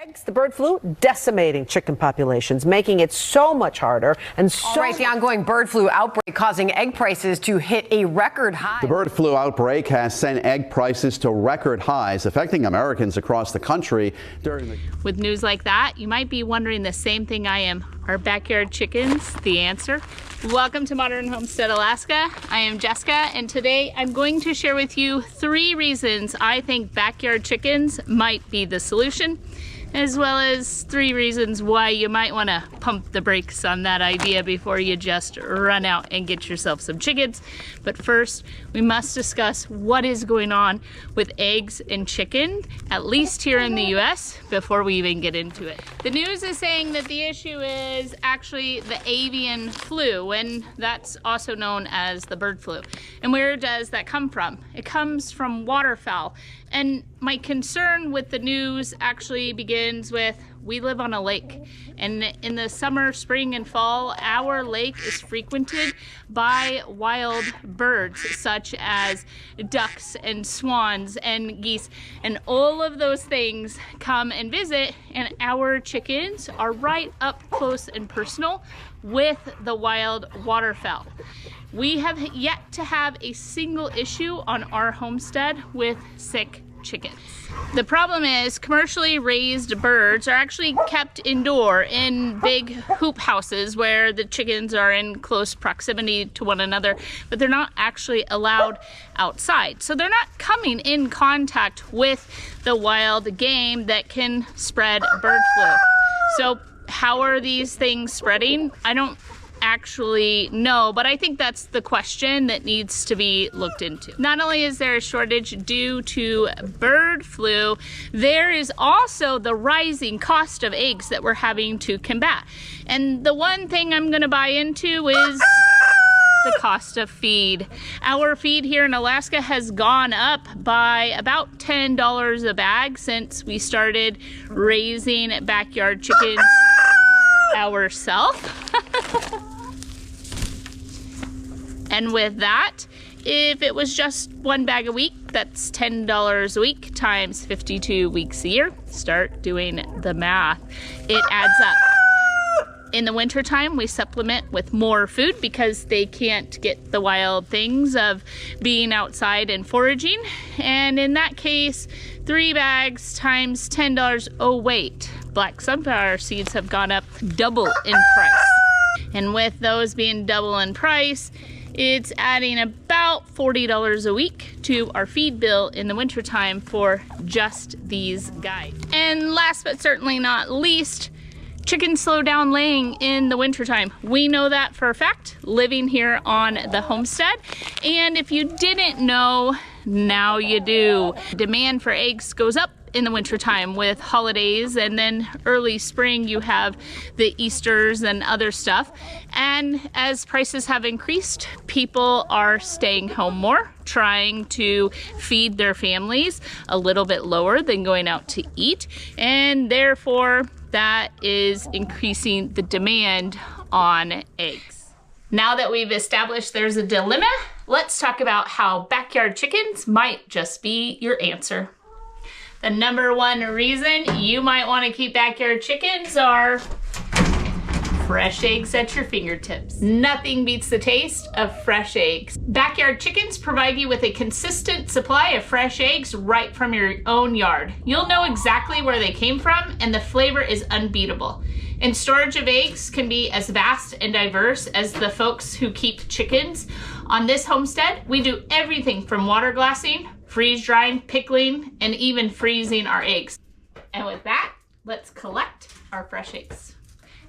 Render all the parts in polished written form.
Eggs, the bird flu decimating chicken populations, making it so much harder and so... All right, the ongoing bird flu outbreak causing egg prices to hit a record high. The bird flu outbreak has sent egg prices to record highs, affecting Americans across the country during the... With news like that, you might be wondering the same thing I am. Are backyard chickens the answer? Welcome to Modern Homestead, Alaska. I am Jessica, and today I'm going to share with you 3 reasons I think backyard chickens might be the solution, as well as 3 reasons why you might want to pump the brakes on that idea before you just run out and get yourself some chickens. But first, we must discuss what is going on with eggs and chicken, at least here in the US, before we even get into it. The news is saying that the issue is actually the avian flu, and that's also known as the bird flu. And where does that come from? It comes from waterfowl. And my concern with the news actually begins with, we live on a lake, and in the summer, spring, and fall, our lake is frequented by wild birds such as ducks and swans and geese, and all of those things come and visit, and our chickens are right up close and personal with the wild waterfowl. We have yet to have a single issue on our homestead with sick chickens. The problem is commercially raised birds are actually kept indoor in big hoop houses where the chickens are in close proximity to one another, but they're not actually allowed outside. So they're not coming in contact with the wild game that can spread bird flu. So how are these things spreading? I don't actually know, but I think that's the question that needs to be looked into. Not only is there a shortage due to bird flu, there is also the rising cost of eggs that we're having to combat. And the one thing I'm going to buy into is the cost of feed. Our feed here in Alaska has gone up by about $10 a bag since we started raising backyard chickens ourselves. And with that, if it was just 1 bag a week, that's $10 a week times 52 weeks a year. Start doing the math. It adds up. In the wintertime, we supplement with more food because they can't get the wild things of being outside and foraging. And in that case, 3 bags times $10. Oh wait, black sunflower seeds have gone up double in price. And with those being double in price, it's adding about $40 a week to our feed bill in the wintertime for just these guys. And last but certainly not least, chickens slow down laying in the wintertime. We know that for a fact, living here on the homestead. And if you didn't know, now you do. Demand for eggs goes up in the wintertime with holidays, and then early spring you have the Easters and other stuff. And as prices have increased, people are staying home more, trying to feed their families a little bit lower than going out to eat, and therefore that is increasing the demand on eggs. Now that we've established there's a dilemma, let's talk about how backyard chickens might just be your answer. The number 1 reason you might want to keep backyard chickens are fresh eggs at your fingertips. Nothing beats the taste of fresh eggs. Backyard chickens provide you with a consistent supply of fresh eggs right from your own yard. You'll know exactly where they came from, and the flavor is unbeatable. And storage of eggs can be as vast and diverse as the folks who keep chickens. On this homestead, we do everything from water glassing, freeze drying, pickling, and even freezing our eggs. And with that, let's collect our fresh eggs.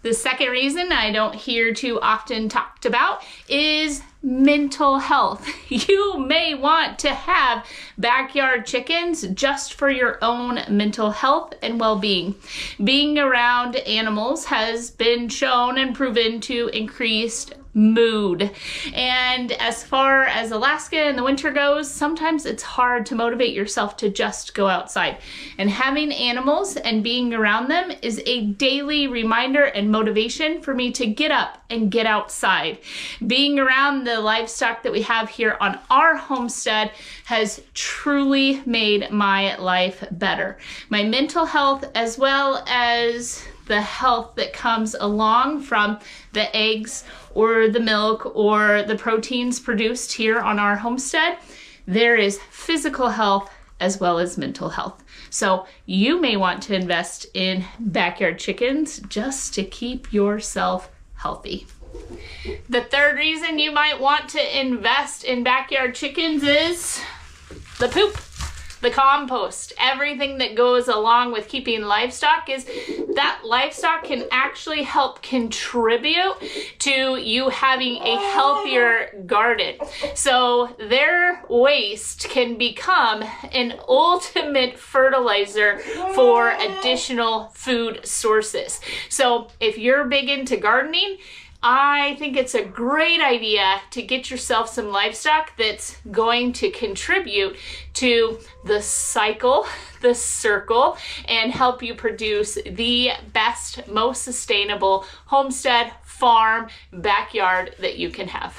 The second reason I don't hear too often talked about is mental health. You may want to have backyard chickens just for your own mental health and well-being. Being around animals has been shown and proven to increase mood. And as far as Alaska in the winter goes, sometimes it's hard to motivate yourself to just go outside. And having animals and being around them is a daily reminder and motivation for me to get up and get outside. Being around the livestock that we have here on our homestead has truly made my life better. My mental health, as well as the health that comes along from the eggs or the milk or the proteins produced here on our homestead, there is physical health as well as mental health. So you may want to invest in backyard chickens just to keep yourself healthy. The third reason you might want to invest in backyard chickens is the poop. The compost, everything that goes along with keeping livestock, is that livestock can actually help contribute to you having a healthier garden. So their waste can become an ultimate fertilizer for additional food sources. So if you're big into gardening, I think it's a great idea to get yourself some livestock that's going to contribute to the cycle, the circle, and help you produce the best, most sustainable homestead, farm, backyard that you can have.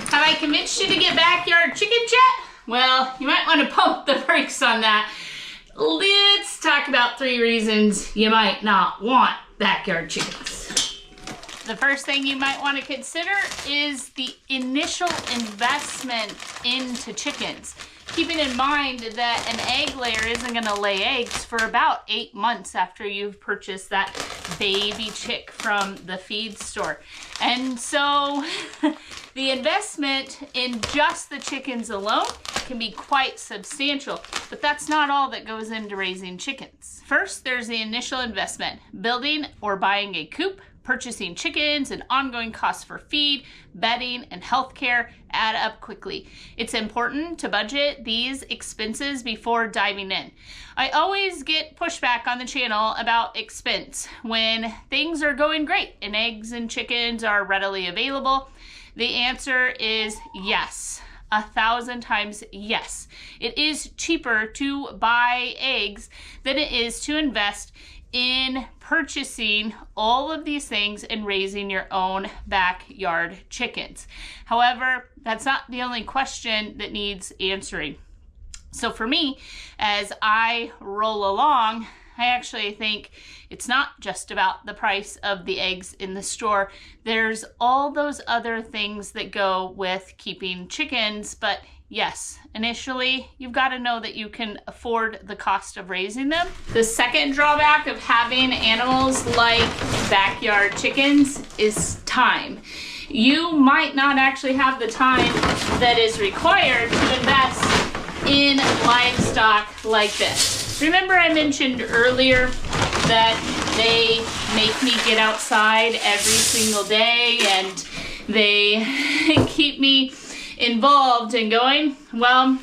Have I convinced you to get backyard chickens yet? Well, you might want to pump the brakes on that. Let's talk about 3 reasons you might not want backyard chickens. The first thing you might want to consider is the initial investment into chickens. Keeping in mind that an egg layer isn't going to lay eggs for about 8 months after you've purchased that baby chick from the feed store. And so the investment in just the chickens alone can be quite substantial, but that's not all that goes into raising chickens. First, there's the initial investment, building or buying a coop. Purchasing chickens and ongoing costs for feed, bedding, and healthcare add up quickly. It's important to budget these expenses before diving in. I always get pushback on the channel about expense when things are going great and eggs and chickens are readily available. The answer is yes. 1,000 times yes. It is cheaper to buy eggs than it is to invest in purchasing all of these things and raising your own backyard chickens. However, that's not the only question that needs answering. So for me, as I roll along, I actually think it's not just about the price of the eggs in the store. There's all those other things that go with keeping chickens, but yes, initially, you've got to know that you can afford the cost of raising them. The second drawback of having animals like backyard chickens is time. You might not actually have the time that is required to invest in livestock like this. Remember I mentioned earlier that they make me get outside every single day and they keep me involved and going? Well,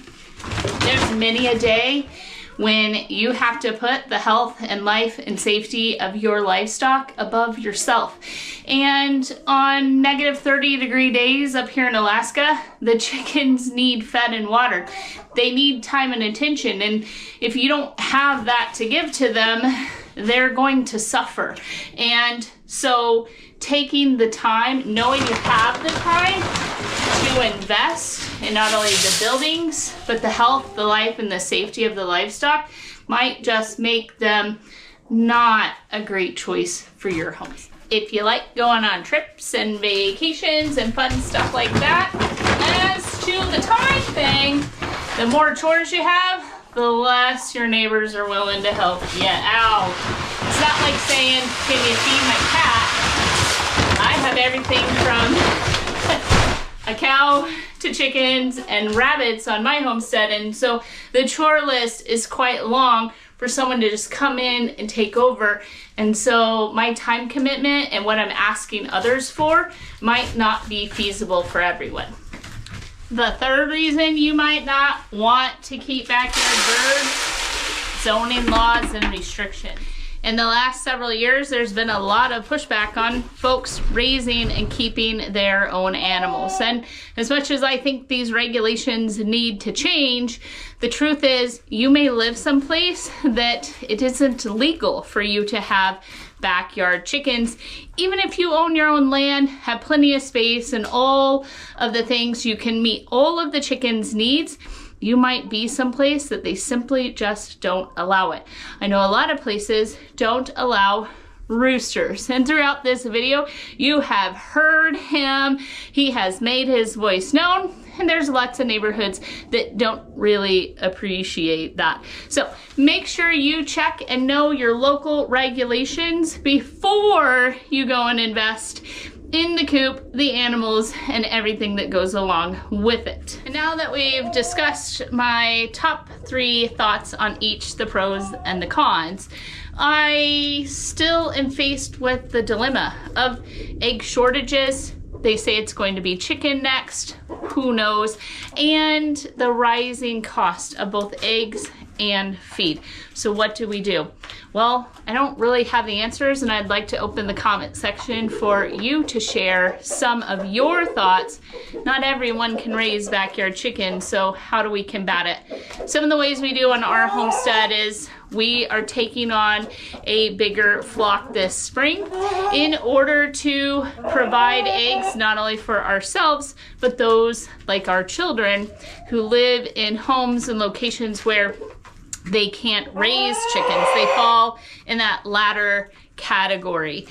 there's many a day when you have to put the health and life and safety of your livestock above yourself. And on negative 30-degree days up here in Alaska, the chickens need fed and watered. They need time and attention, and if you don't have that to give to them, they're going to suffer. And so taking the time, knowing you have the time to invest in not only the buildings, but the health, the life, and the safety of the livestock might just make them not a great choice for your homes. If you like going on trips and vacations and fun stuff like that, as to the time thing, the more chores you have, the less your neighbors are willing to help you out. It's not like saying, can you feed my cat? I have everything from a cow to chickens and rabbits on my homestead, and so the chore list is quite long for someone to just come in and take over. And so my time commitment and what I'm asking others for might not be feasible for everyone. The third reason you might not want to keep backyard birds, zoning laws and restrictions. In the last several years, there's been a lot of pushback on folks raising and keeping their own animals. And as much as I think these regulations need to change, the truth is you may live someplace that it isn't legal for you to have backyard chickens. Even if you own your own land, have plenty of space and all of the things, you can meet all of the chickens' needs, you might be someplace that they simply just don't allow it. I know a lot of places don't allow roosters, and throughout this video you have heard him. He has made his voice known, and there's lots of neighborhoods that don't really appreciate that. So make sure you check and know your local regulations before you go and invest in the coop, the animals, and everything that goes along with it. And now that we've discussed my top 3 thoughts on each, the pros and the cons, I still am faced with the dilemma of egg shortages. They say it's going to be chicken next, who knows, and the rising cost of both eggs and feed. So what do we do? Well, I don't really have the answers, and I'd like to open the comment section for you to share some of your thoughts. Not everyone can raise backyard chickens, so how do we combat it? Some of the ways we do on our homestead is we are taking on a bigger flock this spring in order to provide eggs not only for ourselves, but those like our children who live in homes and locations where they can't raise chickens. They fall in that latter category.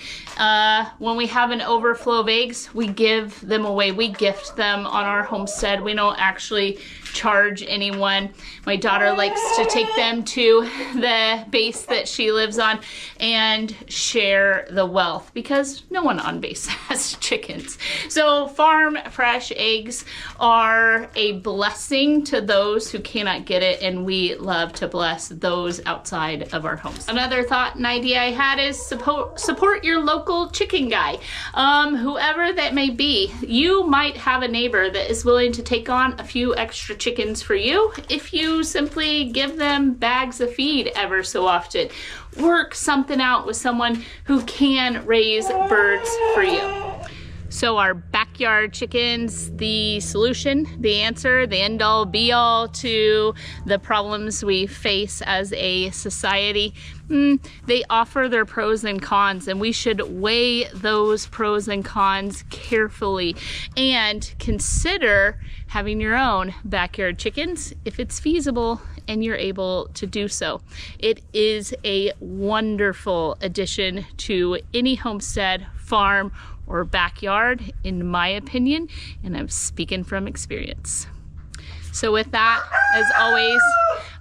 When we have an overflow of eggs, we give them away. We gift them on our homestead. We don't actually charge anyone. My daughter likes to take them to the base that she lives on and share the wealth, because no one on base has chickens. So farm fresh eggs are a blessing to those who cannot get it, and we love to bless those outside of our homes. Another thought and idea I had is support your local chicken guy. Whoever that may be, you might have a neighbor that is willing to take on a few extra chickens for you if you simply give them bags of feed ever so often. Work something out with someone who can raise birds for you. So are backyard chickens the solution, the answer, the end all be all to the problems we face as a society? They offer their pros and cons, and we should weigh those pros and cons carefully and consider having your own backyard chickens if it's feasible and you're able to do so. It is a wonderful addition to any homestead, farm, or backyard, in my opinion, and I'm speaking from experience. So with that, as always,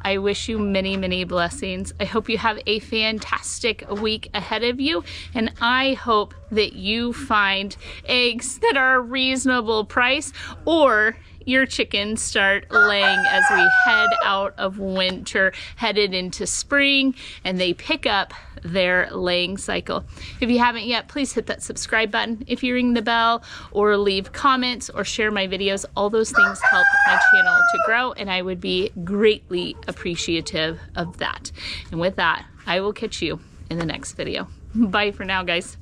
I wish you many, many blessings. I hope you have a fantastic week ahead of you, and I hope that you find eggs that are a reasonable price, or your chickens start laying as we head out of winter, headed into spring, and they pick up their laying cycle. If you haven't yet, please hit that subscribe button. If you ring the bell or leave comments or share my videos, all those things help my channel to grow, and I would be greatly appreciative of that. And with that, I will catch you in the next video. Bye for now, guys.